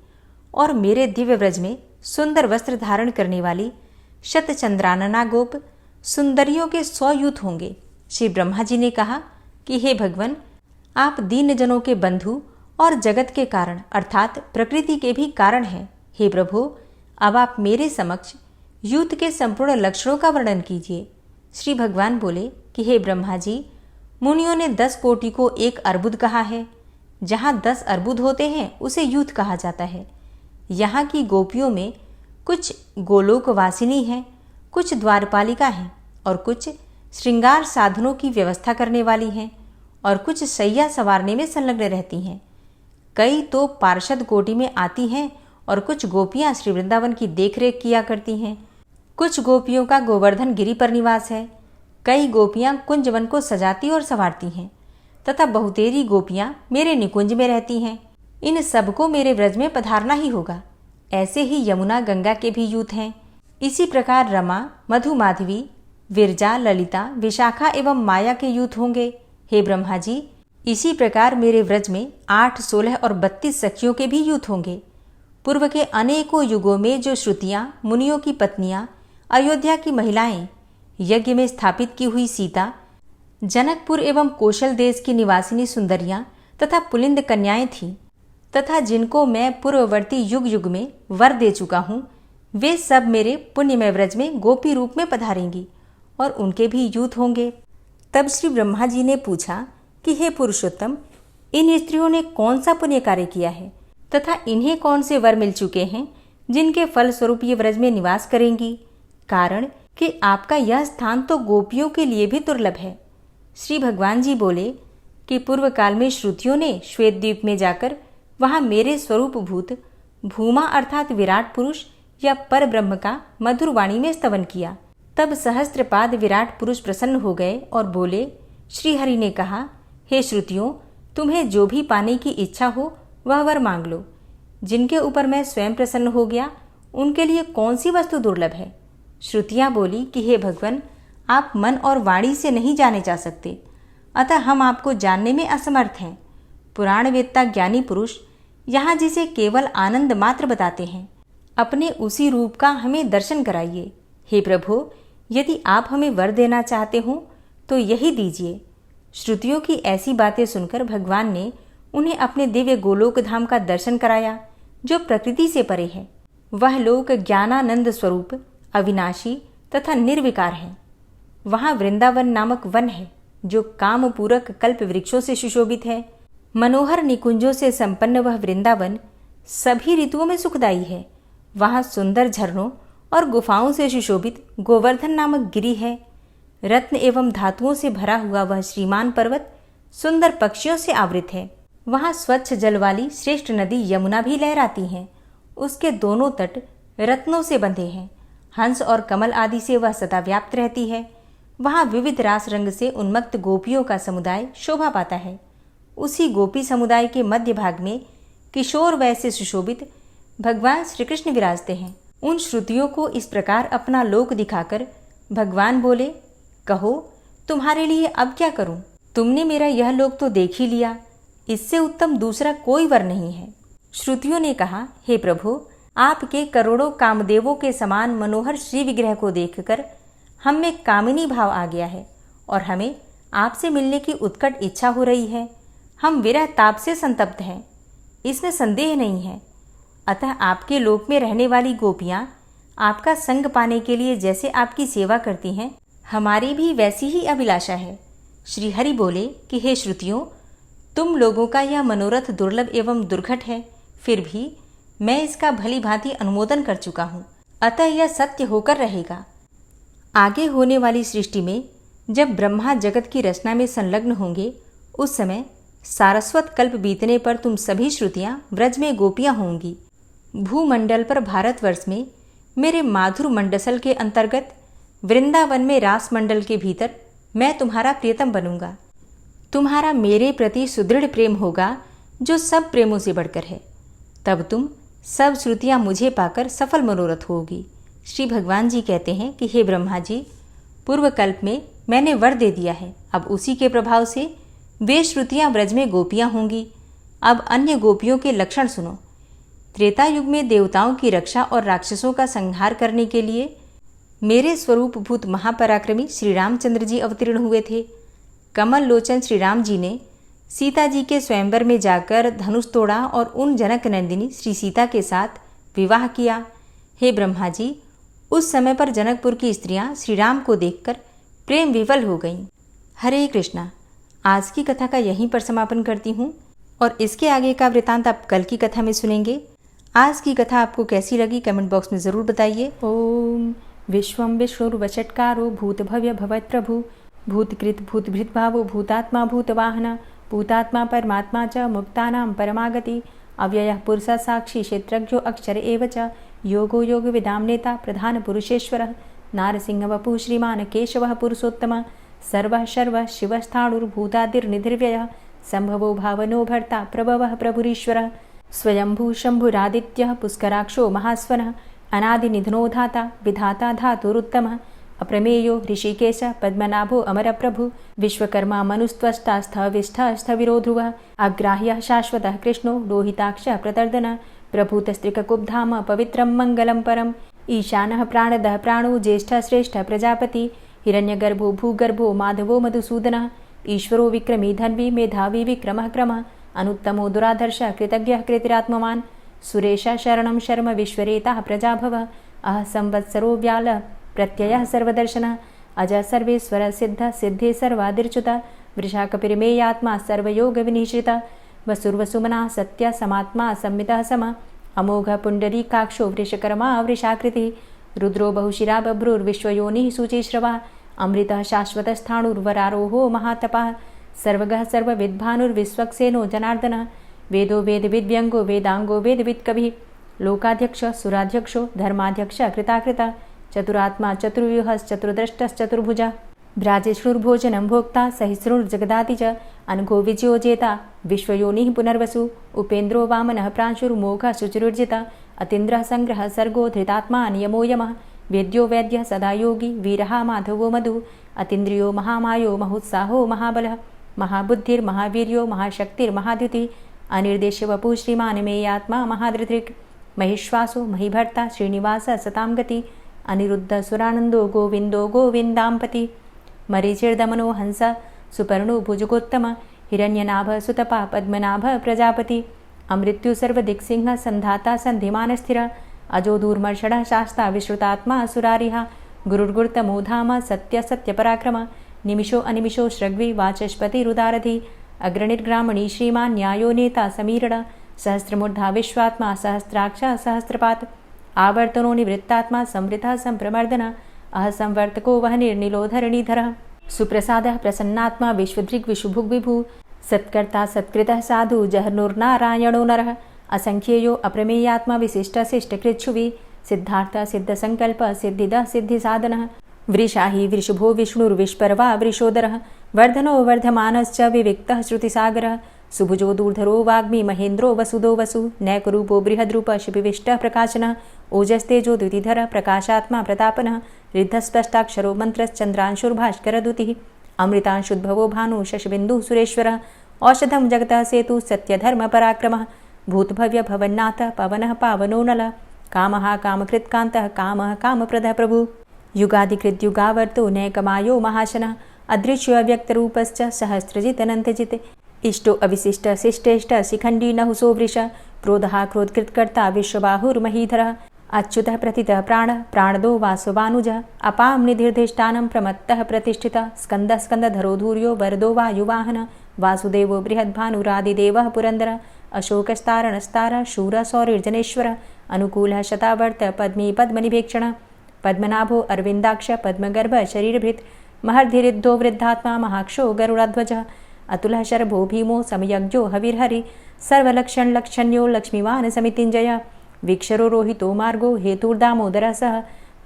और मेरे दिव्य व्रज में सुंदर वस्त्र धारण करने वाली शतचंद्रानना गोप सुंदरियों के 100 यूथ होंगे। श्री ब्रह्मा जी ने कहा कि हे भगवन, आप दीन जनों के बंधु और जगत के कारण अर्थात प्रकृति के भी कारण हैं। हे प्रभु, अब आप मेरे समक्ष यूथ के संपूर्ण लक्षणों का वर्णन कीजिए। श्री भगवान बोले कि हे ब्रह्मा जी, मुनियों ने 10 कोटि को 1 अर्बुद कहा है। जहाँ 10 अर्बुद होते हैं उसे यूथ कहा जाता है। यहाँ की गोपियों में कुछ गोलोकवासिनी हैं, कुछ द्वारपालिका हैं और कुछ श्रृंगार साधनों की व्यवस्था करने वाली हैं और कुछ सैया संवारने में संलग्न रहती हैं। कई तो पार्षद कोटि में आती हैं और कुछ गोपियाँ श्री वृंदावन की देखरेख किया करती हैं। कुछ गोपियों का गोवर्धन गिरी पर निवास है। कई गोपियाँ कुंजवन को सजाती और संवारती हैं तथा बहुतेरी गोपियाँ मेरे निकुंज में रहती हैं। इन सबको मेरे व्रज में पधारना ही होगा। ऐसे ही यमुना गंगा के भी यूथ हैं। इसी प्रकार रमा, मधु, माधवी, विरजा, ललिता, विशाखा एवं माया के यूथ होंगे। हे ब्रह्मा जी, इसी प्रकार मेरे व्रज में 8, 16 और 32 सखियों के भी यूथ होंगे। पूर्व के अनेकों युगों में जो श्रुतियाँ, मुनियों की पत्नियाँ, अयोध्या की महिलाएं, यज्ञ में स्थापित की हुई सीता, जनकपुर एवं कौशल देश की निवासिनी सुंदरियाँ तथा पुलिंद कन्याएं थीं तथा जिनको मैं पूर्ववर्ती युग युग में वर दे चुका हूँ, वे सब मेरे पुण्यमय व्रज में गोपी रूप में पधारेंगी और उनके भी यूथ होंगे। तब श्री ब्रह्मा जी ने पूछा कि हे पुरुषोत्तम, इन स्त्रियों ने कौन सा पुण्य कार्य किया है तथा इन्हें कौन से वर मिल चुके हैं जिनके फल स्वरूप ये व्रज में निवास करेंगी? कारण कि आपका यह स्थान तो गोपियों के लिए भी दुर्लभ है। श्री भगवान जी बोले कि पूर्व काल में श्रुतियों ने श्वेत द्वीप में जाकर वहाँ मेरे स्वरूप भूत भूमा अर्थात विराट पुरुष या पर ब्रह्म का मधुर वाणी में स्तवन किया। तब सहस्त्रपाद विराट पुरुष प्रसन्न हो गए और बोले, श्री हरि ने कहा, हे श्रुतियों, तुम्हें जो भी पाने की इच्छा हो वह वर मांग लो। जिनके ऊपर मैं स्वयं प्रसन्न हो गया उनके लिए कौन सी वस्तु दुर्लभ है? श्रुतियाँ बोली कि हे भगवन, आप मन और वाणी से नहीं जाने जा सकते, अतः हम आपको जानने में असमर्थ हैं। पुराणवेत्ता ज्ञानी पुरुष यहाँ जिसे केवल आनंद मात्र बताते हैं, अपने उसी रूप का हमें दर्शन कराइए। हे प्रभु, यदि आप हमें वर देना चाहते हो तो यही दीजिए। श्रुतियों की ऐसी बातें सुनकर भगवान ने उन्हें अपने दिव्य गोलोक धाम का दर्शन कराया जो प्रकृति से परे है। वह लोक ज्ञानानंद स्वरूप, अविनाशी तथा निर्विकार है। वहाँ वृंदावन नामक वन है जो काम पूरक कल्प वृक्षों से सुशोभित है। मनोहर निकुंजों से संपन्न वह वृंदावन सभी ऋतुओं में सुखदायी है। वहाँ सुंदर झरनों और गुफाओं से सुशोभित गोवर्धन नामक गिरी है। रत्न एवं धातुओं से भरा हुआ वह श्रीमान पर्वत सुंदर पक्षियों से आवृत है। वहाँ स्वच्छ जल वाली श्रेष्ठ नदी यमुना भी लहराती है। उसके दोनों तट रत्नों से बंधे हैं। हंस और कमल आदि से वह सदा व्याप्त रहती है। वहाँ विविध रास रंग से उन्मत्त गोपियों का समुदाय शोभा पाता है। उसी गोपी समुदाय के मध्य भाग में किशोर वय से सुशोभित भगवान श्री कृष्ण विराजते हैं। उन श्रुतियों को इस प्रकार अपना लोक दिखाकर भगवान बोले, कहो तुम्हारे लिए अब क्या करूं? तुमने मेरा यह लोक तो देख ही लिया, इससे उत्तम दूसरा कोई वर नहीं है। श्रुतियों ने कहा, हे प्रभु, आपके करोड़ों कामदेवों के समान मनोहर श्री विग्रह को देखकर हम में कामिनी भाव आ गया है और हमें आपसे मिलने की उत्कट इच्छा हो रही है। हम विरह ताप से संतप्त हैं, इसमें संदेह नहीं है। अतः आपके लोक में रहने वाली गोपियाँ आपका संग पाने के लिए जैसे आपकी सेवा करती हैं, हमारी भी वैसी ही अभिलाषा है। श्री हरि बोले कि हे श्रुतियों, तुम लोगों का यह मनोरथ दुर्लभ एवं दुर्घट है, फिर भी मैं इसका भली भांति अनुमोदन कर चुका हूँ, अतः यह सत्य होकर रहेगा। आगे होने वाली सृष्टि में जब ब्रह्मा जगत की रचना में संलग्न होंगे, उस समय सारस्वत कल्प बीतने पर तुम सभी श्रुतियाँ व्रज में गोपियाँ होंगी। भूमंडल पर भारतवर्ष में मेरे माधुर मंडसल के अंतर्गत वृंदावन में रास मंडल के भीतर मैं तुम्हारा प्रियतम बनूंगा। तुम्हारा मेरे प्रति सुदृढ़ प्रेम होगा जो सब प्रेमों से बढ़कर है। तब तुम सब श्रुतियाँ मुझे पाकर सफल मनोरथ होगी। श्री भगवान जी कहते हैं कि हे ब्रह्मा जी, पूर्व कल्प में मैंने वर दे दिया है, अब उसी के प्रभाव से वे श्रुतियाँ व्रज में गोपियाँ होंगी। अब अन्य गोपियों के लक्षण सुनो। त्रेता युग में देवताओं की रक्षा और राक्षसों का संहार करने के लिए मेरे स्वरूप भूत महापराक्रमी श्री रामचंद्र जी अवतीर्ण हुए थे। कमल लोचन श्री राम जी ने सीता जी के स्वयंवर में जाकर धनुष तोड़ा और उन जनक नंदिनी श्री सीता के साथ विवाह किया। हे ब्रह्मा जी, उस समय पर जनकपुर की स्त्रियां श्री राम को देखकर प्रेम विवल हो गईं। हरे कृष्णा। आज की कथा का यहीं पर समापन करती हूँ और इसके आगे का वृतांत आप कल की कथा में सुनेंगे। आज की कथा आपको कैसी लगी कमेंट बॉक्स में ज़रूर बताइए। ओम विश्वं विष्णुर्वषट्कारो भूतभव्य भवत्प्रभु भूतकृत भूतभृत भावो भूतात्मा भूतवाहन भूतात्मा परमात्मा च मुक्तानां परमागति अव्ययः पुरुषः साक्षी क्षेत्रज्ञो अक्षर एव च योगो योग विदाम नेता प्रधान पुरुषेश्वरः नारसिंह वपुः श्रीमान केशवः पुरुषोत्तम सर्वः शर्वः शिवस्थाणुर्भूतादिर्निधिर्व्ययः संभवो भावनो भर्ता प्रभवः प्रभुरीश्वरः स्वयंभू शंभुरादित्यः पुष्कराक्षो महास्वनः अनादिनिधनो धाता विधाता धातुरुत्तमः अप्रमेयो ऋषिकेश पद्मनाभो अमरप्रभु विश्वकर्मा मनुस्त्वष्टा स्थविष्ठः स्थविरो ध्रुवः अग्राह्यः शाश्वतः कृष्णो लोहिताक्षः प्रतर्दन प्रभूतस्त्रिककुब्धाम पवित्रं मङ्गलं परम् ईशानः प्राणदः प्राणो ज्येष्ठः श्रेष्ठः प्रजापति हिरण्यगर्भो भूगर्भो माधवो मधुसूदनः ईश्वरो विक्रमी धन्वी मेधावी विक्रमः क्रमः अनुत्तमो दुराधर्षः कृतज्ञः कृतिरात्मवान् सुरेशः शरणं शर्म विश्वरेताः प्रजाभवः अह संवत्सरो व्यालः प्रत्ययः सर्वदर्शनः अजः सर्वेश्वरः सिद्धः सिद्धे सर्वादिर्च्युतः वृषाकपिर्मेयात्मा सर्वयोगविनिश्रितः वसुर्वसुमनः सत्यः समात्मा संमितः समः अमोघः पुण्डरीकाक्षो वृषकर्मा वृषाकृतिः रुद्रो बहुशिरा बभ्रुर्विश्वयोनिः शुचिश्रवः अमृतः शाश्वतस्थाणुर्वरारोहो महातपः सर्वगः सर्वविद्भानुर्विश्वक्सेनो जनार्दनः वेदो वेदविद्व्यङ्गो वेदाङ्गो वेदवित्कविः लोकाध्यक्षः सुराध्यक्षो धर्माध्यक्षः कृताकृतः चतुरात्मा चतुर्व्यूहश्चतुर्द्रष्टश्चतुर्भुजः भ्राजेष्णुर्भोजनं भोक्ता सहिष्णुर्जगदाति च अनघो विजयो जेता विश्वयोनिः पुनर्वसु उपेन्द्रो वामनः प्रांशुर्मोघः शुचिरुर्जितः अतीन्द्रः संग्रहः सर्गो धृतात्मा नियमो यमः वेद्यो वैद्यः सदा योगी वीरः माधवो मधु अतीन्द्रियो महामायो महोत्साहो महाबलः महाबुद्धिर्महावीर्यो महाशक्तिर्महाद्युतिः अनिर्देश्यवपुः श्रीमान् मेयात्मा महाधृतिर् महिश्वासो महीभर्ता श्रीनिवासः सतां गति अनिरुद्ध सुरानन्दो गोविन्दो गोविन्दाम्पति मरीचिर्दमनो हंस सुपर्णो भुजगोत्तम हिरण्यनाभ सुतपा पद्मनाभ प्रजापति अमृत्यु सर्वदिक्सिंह संधाता संधिमान स्थिर अजो दूर्मर्षण शास्ता विश्रुतात्मा सुरारिहा गुरुर्गुर्तमो धाम सत्य सत्यपराक्रम निमिषो अनिमिषो श्रग्वी वाचस्पति रुदारधि अग्रणिर्ग्रामणी श्रीमान् न्यायो नेता समीरण सहस्रमूर्धा विश्वात्मा सहस्राक्ष सहस्रपात आवर्तनो निवृत्तात्मा संवृतः संप्रमर्दन अह संवर्तको वह निर्निलो धरणीधरः सुप्रसादः प्रसन्नात्मा विश्वदृग् विशुभुग् विभु सत्कर्ता सत्कृतः साधु जहनुर्नारायणो नरः असंख्येयो अप्रमेयात्मा विशिष्टशिष्टकृच्छुवि सिद्धार्थ सिद्धसंकल्प सिद्धिदः सिद्धिसाधनः वृषाहि वृषभो विष्णुर्विष्पर्वा वृषोदरः वर्धनो वर्धमानश्च विविक्तः श्रुतिसागरः सुभुजो दूर्धरो वाग्मी महेन्द्रो वसुदो वसु नैकरूपो बृहद्रूप शिपिविष्टः प्रकाशनः ओजस्तेजो द्युतिधरः प्रकाशात्मा प्रतापनः रिद्धस्पष्टाक्षरो मन्त्रश्चन्द्रांशुर्भास्करदुतिः अमृतांशुद्भवो भानु शशबिन्दुः सुरेश्वरः औषधं जगतः सेतु सत्यधर्मपराक्रमः भूतभव्य भवन्नाथ पवनः पावनो नलः कामः कामकृत्कान्तः कामः कामप्रदः प्रभु युगादिकृद्युगावर्तो नैकमायो महाशनः अदृश्यो अव्यक्तरूपश्च सहस्रजितनन्तजित् इष्टो अविशिष्ट शिष्टेष्ट शिखण्डी नहुसो वृष क्रोधः क्रोधकृत्कर्ता विश्वबाहुर्महीधरः अच्युतः प्रतितः प्राणदो वासवानुजः अपां निधिर्धिष्ठानं प्रमत्तः प्रतिष्ठितः स्कन्दः स्कन्दधरो धूर्यो वरदो वायुवाहनः वासुदेवो बृहद्भानुरादिदेवः पुरन्दरः अशोकस्तारणस्तारः शूरः सौरिर्जनेश्वरः अनुकूलः शतावर्त पद्मी पद्मनिभेक्षणः पद्मनाभो अरविन्दाक्ष पद्मगर्भ शरीरभृत् महर्धिरिद्धो वृद्धात्मा महाक्षो गरुडाध्वजः अतुलः शरभो भीमो समयज्ञो हविर्हरि सर्वलक्षणलक्षण्यो लक्ष्मीवान् समितिञ्जयः वीक्षरो रोहितो मार्गो हेतुर्दामोदरः सः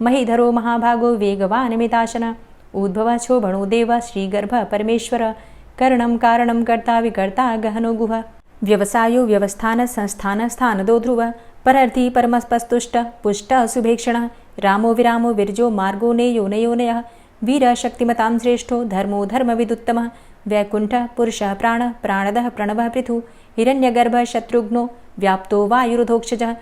महीधरो महाभागो वेगवान् मिताशनः उद्भवः क्षोभणो देवः श्रीगर्भः परमेश्वरः करणं कारणं कर्ता विकर्ता गहनो गुहः व्यवसायो व्यवस्थान संस्थान स्थानदो ध्रुवः परर्थी परमस्पस्तुष्ट पुष्ट सुभेक्षणः रामो विरामो विरजो मार्गो नेयो नयोनयः वीरः शक्तिमतां श्रेष्ठो धर्मो धर्मविदुत्तमः वैकुण्ठः पुरुषः प्राणः प्राणदः प्रणवः पृथु हिरण्यगर्भः शत्रुघ्नो व्याप्तो वायुरुधोक्षजः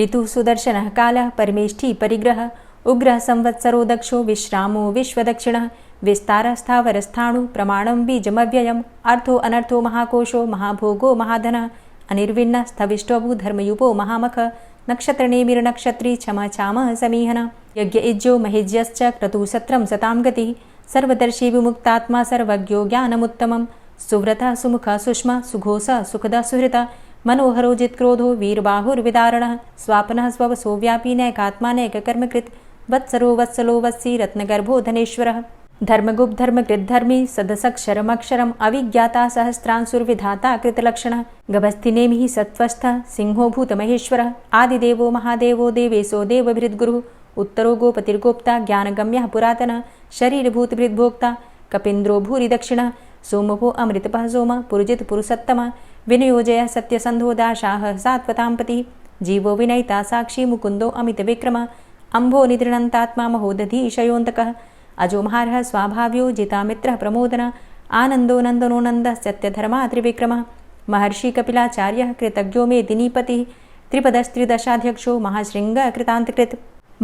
ऋतुः सुदर्शनः कालः परमेष्ठी परिग्रहः उग्रः संवत्सरो दक्षो विश्रामो विश्वदक्षिणः विस्तारः स्थावरस्थाणु प्रमाणं बीजमव्ययम् अर्थो अनर्थो महाकोशो महाभोगो महाधनः अनिर्विण्णः स्थविष्टोऽभू धर्मयुपो महामखः नक्षत्रनेमिर्नक्षत्री क्षमा चामः समीहनः यज्ञ इज्जो महिज्यश्च क्रतुसत्रं सतां गतिः सर्वदर्शी विमुक्तात्मा सर्वज्ञो ज्ञानमुत्तमं सुव्रतः सुमुखः सुष्मा सुघोषः सुखदः सुहृतः मनोहरो जित्क्रोधो वीरबाहुर्विदारणः स्वापनः स्ववसो व्यापी नैकात्मा नैककर्मकृत् वत्सरो वत्सलो वत्सी रत्नगर्भो धनेश्वरः धर्मगुप्त धर्मकृद्धर्मी सदसक्षरमक्षरम् अविज्ञाता सहस्रांशुर्विधाता कृतलक्षणः गभस्तिनेमिः सत्त्वस्थः सिंहो भूतमहेश्वरः आदिदेवो महादेवो देवेशो देवभृद्गुरुः उत्तरो गोपतिर्गोप्ता ज्ञानगम्यः पुरातनः शरीरभूतभृद्भोक्ता कपीन्द्रो भूरि दक्षिणः सोमभो अमृतपः सोमः पुरुजित पुरुषोत्तमः विनयोजयः सत्यसन्धो दाशाः सात्वतां पतिः जीवो विनयिता साक्षी मुकुन्दो अमितविक्रमः अम्भो निद्रणन्तात्मा महोदधीशयोऽन्तकः अजोमहारः स्वाभाव्यो जितामित्रः प्रमोदनः आनन्दो नन्दनो नन्दः सत्यधर्मा त्रिविक्रमः महर्षि कपिलाचार्यः कृतज्ञो मेदिनीपतिः त्रिपदस्त्रिदशाध्यक्षो महाशृङ्गः कृतान्तकृत्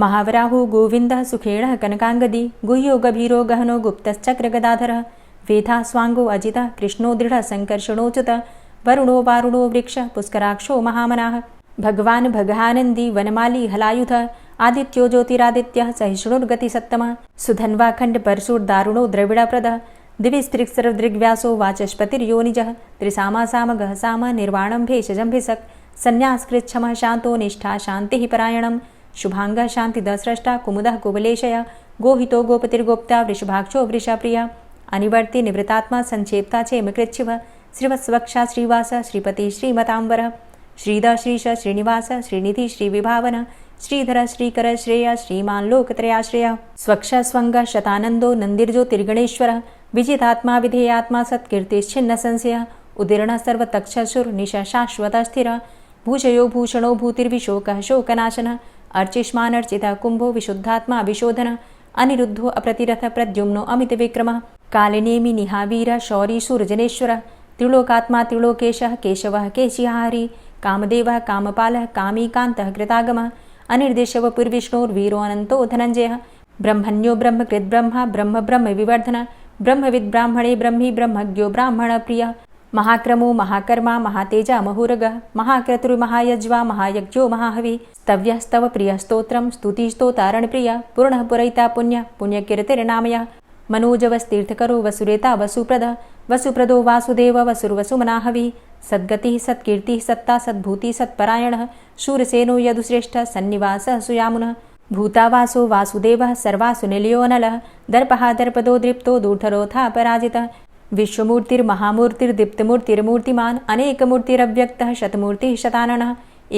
महावराहो गोविन्दः सुखेणः कनकाङ्गदी गुह्यो गभीरो गहनो गुप्तश्चक्रगदाधरः वेधा स्वाङ्गो अजितः कृष्णो दृढः सङ्कर्षणोच्युतः वरुणो वारुणो वृक्षः पुष्कराक्षो महामनाः भगवान् भगानन्दी वनमाली हलायुधः आदित्यो ज्योतिरादित्यः सहिष्णुर्गतिसत्तमः सुधन्वाखण्ड परशुर्दारुणो द्रविडप्रदः दिविस्त्रिक्सर्वदृग्व्यासो वाचस्पतिर्योनिजः त्रिसामासामगः साम निर्वाणं भेषजं भिषक् सन्न्यासकृच्छमः शान्तो निष्ठा शान्तिः परायणं शुभाङ्गः शान्तिदस्रष्टा कुमुदः कुवलेशय गोहितो गोपतिर्गोप्ता वृषभाक्षो वृषाप्रियः अनिवर्ति निवृतात्मा संक्षेप्ता चेमकृच्छिवः श्रीवत्सवक्षा श्रीवास श्रीपति श्रीमताम्बरः श्रीद श्रीश श्रीनिवास श्रीनिधि श्रीविभावन श्रीधर श्रीकर श्रेय श्रीमान् लोकत्रयाश्रयः स्वक्ष स्वङ्ग शतानन्दो नन्दिर्ज्योतिर्गणेश्वरः विजितात्मा विधेयात्मा सत्कीर्तिश्छिन्न संशयः उदीर्णः सर्वतक्षसुर्निश शाश्वतः स्थिरः भूषयो भूषणो भूतिर्विशोकः शोकनाशनः अर्चिष्मानर्चितः कुम्भो विशुद्धात्मा विशोधनः अनिरुद्धो अप्रतिरथ प्रद्युम्नो अमितविक्रमः कालिनेमि निहावीरः शौरी शूरजनेश्वरः त्रिलोकात्मा त्रिलोकेशः केशवः केशिहारी कामदेवः कामपालः कामीकान्तः कृतागमः अनिर्देशवपुर्विष्णोर्वीरो अनन्तो धनञ्जयः ब्रह्मण्यो ब्रह्मकृद्ब्रह्मा ब्रह्म ब्रह्म विवर्धनः ब्रह्मविद् ब्राह्मणे ब्रह्मी ब्रह्मज्ञो ब्राह्मणप्रियः महाक्रमो महाकर्मा महातेजा महोरगः महाक्रतुर्महायज्वा महायज्ञो महाहवि स्तव्यः स्तव प्रियः स्तोत्रं स्तुतिस्तोतारणप्रियः पूर्णः पुरयिता पुण्यः पुण्यकीर्तिर्नामयः मनोजवस्तीर्थकरो वसुरेता वसुप्रदः वसुप्रदो वासुदेव वसुर्वसुमनाहवि सद्गतिः सत्कीर्तिः सत्ता सद्भूति सत्परायणः शूरसेनो यदुश्रेष्ठः सन्निवासः सुयामुनः भूतावासो वासुदेवः सर्वासु निलयोऽनलः दर्पः दर्पदो दृप्तो दूर्धरोऽथा पराजितः विश्वमूर्तिर्महामूर्तिर्दीप्तमूर्तिर्मूर्तिमान् अनेकमूर्तिरव्यक्तः शतमूर्तिः शताननः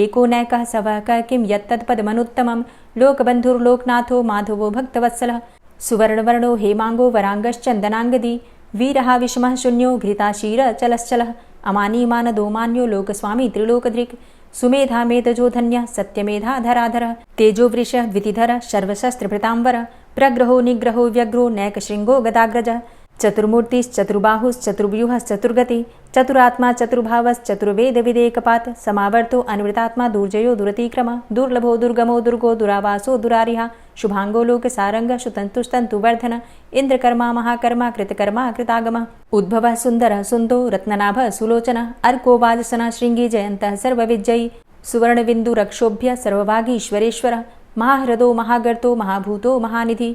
एको नैकः सवः किं यत्तत्पदमनुत्तमं लोकबन्धुर्लोकनाथो माधवो भक्तवत्सलः सुवर्णवर्णो हेमाङ्गो वराङ्गश्चन्दनाङ्गदी वीरः विषमः शून्यो घृताशीरचलश्चलः अमानीमानदो मान्यो लोकस्वामी त्रिलोकधृक् सुमेधा मेधजो धन्यः सत्यमेधाधराधरः तेजोवृषः द्वितिधरः सर्वशस्त्रभृताम्बरः प्रग्रहो निग्रहो व्यग्रो नैकशृङ्गो गदाग्रजः चतुर्मूर्तिश्चतुर्बाहुश्चतुर्व्यूहश्चतुर्गति चतुरात्मा चतुर्भावश्चतुर्वेदविदेकपात् समावर्तो अन्वृतात्मा दुर्जयो दुरतिक्रम दुर्लभो दुर्गमो दुर्गो दुरावासो दुरारिहा शुभांगो लोकसारंगः सुतन्तुस्तन्तुवर्धन इन्द्रकर्मा महाकर्मा कृतकर्मा कृतागमः उद्भवः सुन्दरः सुन्दो रत्ननाभः सुलोचनः अर्को वाजसनः शृङ्गी जयन्तः सर्वविजयी सुवर्णबिन्दुरक्षोभ्य सर्वभागीश्वरेश्वरः महाह्रदो महागर्तो महाभूतो महानिधि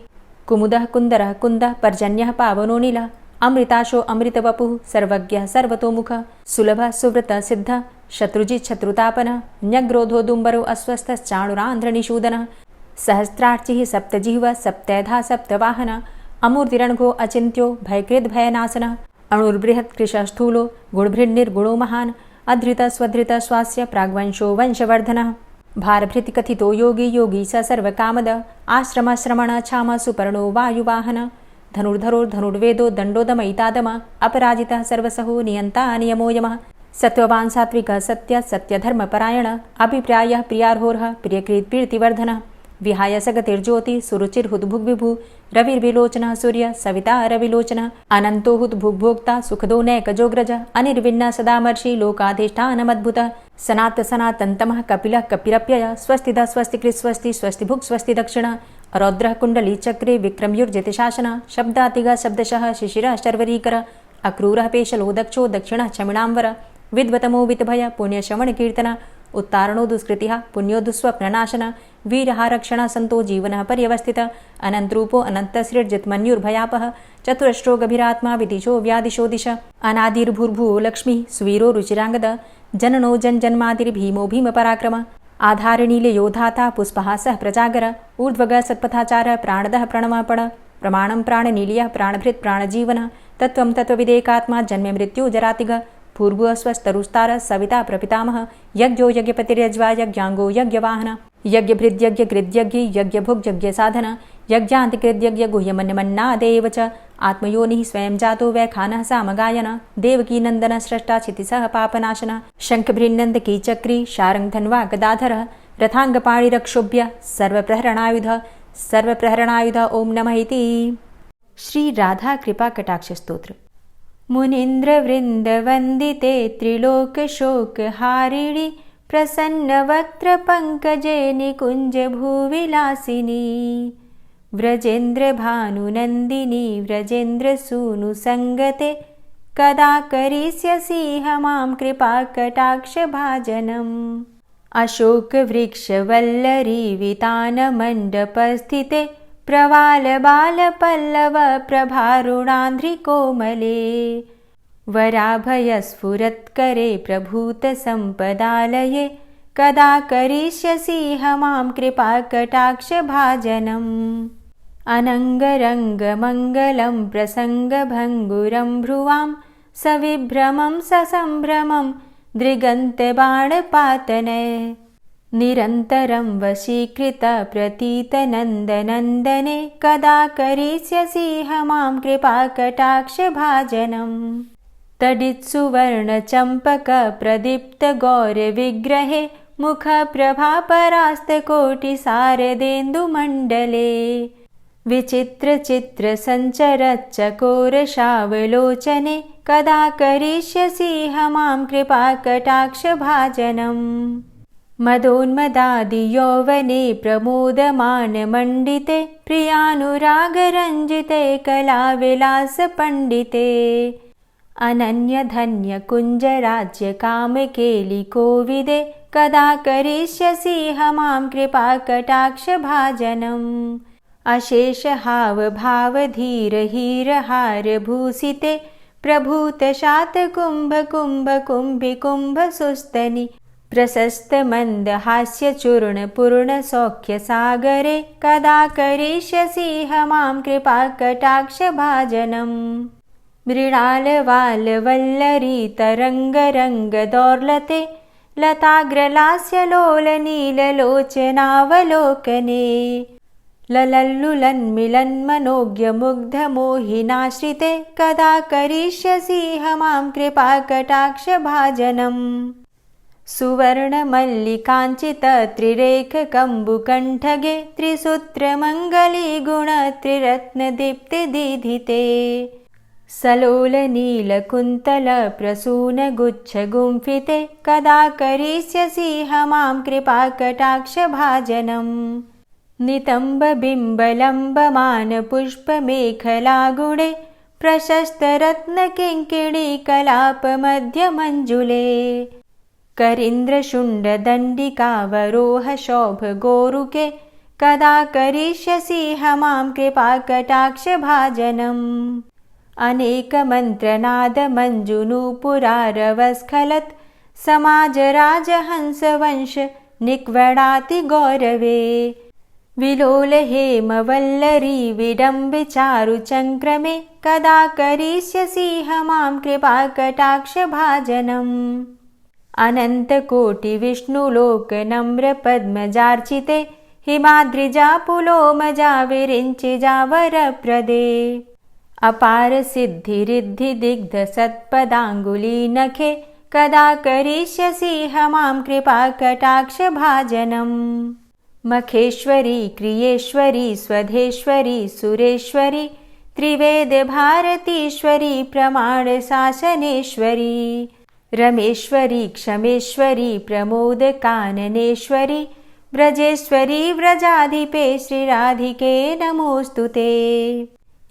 कुमुदः कुन्दरः कुन्दः पर्जन्यः पावनो नीलः अमृताशो अमृतवपुः सर्वज्ञः सर्वतोमुखः सुलभः सुव्रतः सिद्धः शत्रुजित् शत्रुतापनः न्यग्रोधो दुम्बरो अस्वस्थश्चाणुरान्ध्रनिषूदनः सहस्रार्चिः सप्तजिह्वः सप्तैधा सप्तवाहनः अमूर्तिरणघो अचिन्त्यो भयकृद्भयनाशनः अणुर्बृहत्कृशः स्थूलो गुणभृन्निर्गुणो महान् अधृतः स्वधृतः स्वास्य प्राग्वंशो वंशवर्धनः भारभृतिकथितो योगी योगी स सर्वकामद आश्रमश्रमण क्षाम सुपर्णो वायुवाहन धनुर्धरोर्धनुर्वेदो दण्डोदमयितादम अपराजितः सर्वसहो नियन्ता नियमो यमः सत्त्ववान् सात्विकः सत्य सत्यधर्मपरायण अभिप्रायः प्रियार्होर्ह प्रियकृत्प्रीतिवर्धनः विहाय सगतिर्ज्योति सुरुचिर्हुद्भुग्विभु रविर्विलोचनः सूर्य सविता रविलोचनः अनन्तो हुद्भुग्भोक्ता सुखदो नैकजोग्रज अनिर्विण्ण सदामर्षि लोकाधिष्ठानमद्भुतः सनात सनातन्तमः कपिलः कपिरप्यय स्वस्तिदः स्वस्तिकृत् स्वस्ति स्वस्तिभुक् स्वस्ति दक्षिणः रौद्रः कुण्डली चक्रे विक्रमयुर्जितशासनः शब्दातिगः शब्दशः शिशिरः शर्वरीकरः अक्रूरः पेशलो दक्षो दक्षिणः क्षमिणाम्बर विद्वतमो वितभय पुण्यश्रवणकीर्तन उत्तारणो दुष्कृतिः पुण्यो दुःस्वप्ननाशन वीरः संतो जीवनः पर्यवस्थितः अनन्तरूपो अनन्तसृर्जितमन्युर्भयापः चतुरश्रो गभीरात्मा विदिशो व्यादिशो दिश अनादिर्भूर्भुवो लक्ष्मीः सुवीरो रुचिराङ्गद जननो जन्मादिर्भीमो भीमपराक्रम आधारनीलयोधाता पुष्पहासः प्रजागर ऊर्ध्वगः सत्पथाचारः प्राणदः प्रणमपण प्रमाणं प्राणनीलयः प्राणभृत् प्राणजीवनः तत्त्वं तत्त्वविदेकात्मा जन्म मृत्यु जरातिगः भूर्भुवः स्वस्तरुस्तारः सविता प्रपितामह यज्ञो यज्ञपतिर्यज्वा यज्ञाङ्गो यज्ञवाहन यज्ञभृद्यज्ञकृद्यज्ञ यज्ञभुग्यज्ञसाधन यज्ञान्तिकृद्यज्ञ गुह्यमन्यमन्नादेव च आत्मयोनिः स्वयं जातो वैखानः सामगायन देवकीनन्दन स्रष्टा क्षितिसः पापनाशन शङ्खभृन्नन्दकी चक्री शारङ्गधन्वा गदाधरः रथाङ्गपाणिरक्षोभ्य सर्वप्रहरणायुध ओं नमः इति। श्री राधा कृपा कटाक्ष स्तोत्र। मुनीन्द्रवृन्दवन्दिते त्रिलोकशोकहारिणि प्रसन्नवक्त्रपङ्कजे निकुञ्जभूविलासिनी व्रजेन्द्रभानुनन्दिनी व्रजेन्द्रसूनुसङ्गते कदा करिष्यसीह मां कृपाकटाक्षभाजनम् अशोकवृक्षवल्लरीवितानमण्डपस्थिते प्रवालबालपल्लव प्रभारुणान्ध्रिकोमले वराभयस्फुरत्करे प्रभूतसम्पदालये कदा करिष्यसीह मां कृपाकटाक्षभाजनम् अनङ्गरङ्गमङ्गलं प्रसङ्गभङ्गुरं भ्रुवां सविभ्रमं ससम्भ्रमं दृगन्तबाणपातने निरन्तरं वशीकृत प्रतीतनन्दनन्दने कदा करिष्यसीह मां कृपाकटाक्षभाजनम् तडित्सुवर्णचम्पकप्रदीप्तगौरविग्रहे मुखप्रभापरास्तकोटिसारदेन्दुमण्डले विचित्रचित्रसञ्चरच्चकोरशावलोचने कदा करिष्यसीह मां कृपाकटाक्षभाजनम् मदोन्मदादियौवने प्रमोदमानमण्डिते प्रियानुरागरञ्जिते कलाविलासपण्डिते अनन्यधन्यकुञ्जराज्यकामकेलिकोविदे कदा करिष्यसीह मां कृपाकटाक्षभाजनम् अशेषहावभावधीरहीरहारभूषिते प्रभूतशात कुंभ कुंभ कुंभि कुंभ सुस्तनि प्रशस्त मंद हास्य चूर्ण पूर्ण सौख्य सागरे कदा करिष्यसि मां कृपा कटाक्ष भाजनम् मृणाल वाल वल्लरी तरंग रंग दौर्लते लताग्रलास्य लोल नील लोचनावलोकने ललल्लुलन्मिलन्मनोज्ञ मुग्ध मोहिनाश्रिते कदा करिष्यसि मां कृपा कटाक्ष भाजनम् सुवर्णमल्लिकाञ्चित त्रिरेख कम्बुकण्ठगे त्रिसूत्रमङ्गली गुण त्रिरत्नदीप्ति दीधिते सलोल नीलकुन्तल प्रसून गुच्छ गुम्फिते कदा करिष्यसि मां कृपा कटाक्ष भाजनम् नितम्ब बिम्बलम्बमान पुष्पमेखला गुणे प्रशस्त रत्न किङ्किणी कलाप मध्य मञ्जुले करीन्द्र शुण्ड दण्डिकावरोह शोभ गोरुके कदा करिष्यसि मां कृपा कटाक्ष भाजनम् अनेक मंत्रनाद मंजुनूपुरारवस्खलत् समाज राजहंस वंश निक्वडाति गौरवे विलोल हेम वल्लरी विडम्बि चारु चंक्रमे कदा करिष्यसि मां कृपा कटाक्ष भाजनम् अनंत कोटि विष्णुलोक नम्र पद्मजार्चिते हिमाद्रिजा पुलोमजा विरिञ्चिजा वरप्रदे अपार सिद्धि रिद्धि दिग्ध सत्पदांगुली नखे कदा करिष्यसि मां कृपा कटाक्ष भाजनम् मखेश्वरी क्रियेश्वरी स्वधेश्वरी सुरेश्वरी त्रिवेद भारतीश्वरी प्रमाण शासनेश्वरी रमेश्वरी क्षमेश्वरी प्रमोद काननेश्वरी ब्रजेश्वरी व्रजाधिपे श्रीराधिके नमोस्तुते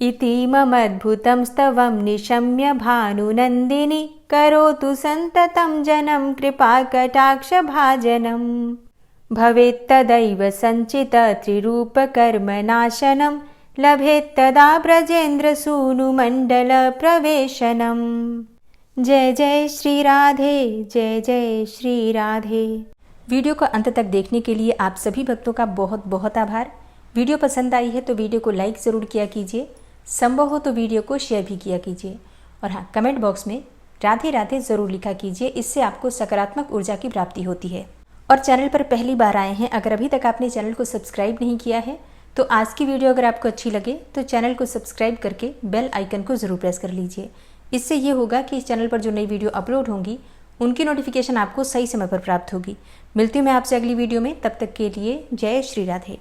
इतीममद्भुतं स्तवं निशम्य भानुनन्दिनी करोतु सन्ततं जनं कृपा कटाक्ष भाजनम् भवेत्तदैव सञ्चित त्रिरूपकर्मनाशनं लभेत्तदा ब्रजेन्द्रसूनुमण्डल प्रवेशनम् जय जय श्री राधे, जय जय श्री राधे। वीडियो को अंत तक देखने के लिए आप सभी भक्तों का बहुत बहुत आभार। वीडियो पसंद आई है तो वीडियो को लाइक ज़रूर किया कीजिए, संभव हो तो वीडियो को शेयर भी किया कीजिए और हाँ, कमेंट बॉक्स में राधे राधे ज़रूर लिखा कीजिए। इससे आपको सकारात्मक ऊर्जा की प्राप्ति होती है। और चैनल पर पहली बार आए हैं, अगर अभी तक आपने चैनल को सब्सक्राइब नहीं किया है तो आज की वीडियो अगर आपको अच्छी लगे तो चैनल को सब्सक्राइब करके बेल आइकन को ज़रूर प्रेस कर लीजिए। इससे ये होगा कि इस चैनल पर जो नई वीडियो अपलोड होंगी उनकी नोटिफिकेशन आपको सही समय पर प्राप्त होगी। मिलती हूँ मैं आपसे अगली वीडियो में, तब तक के लिए जय श्री राधे।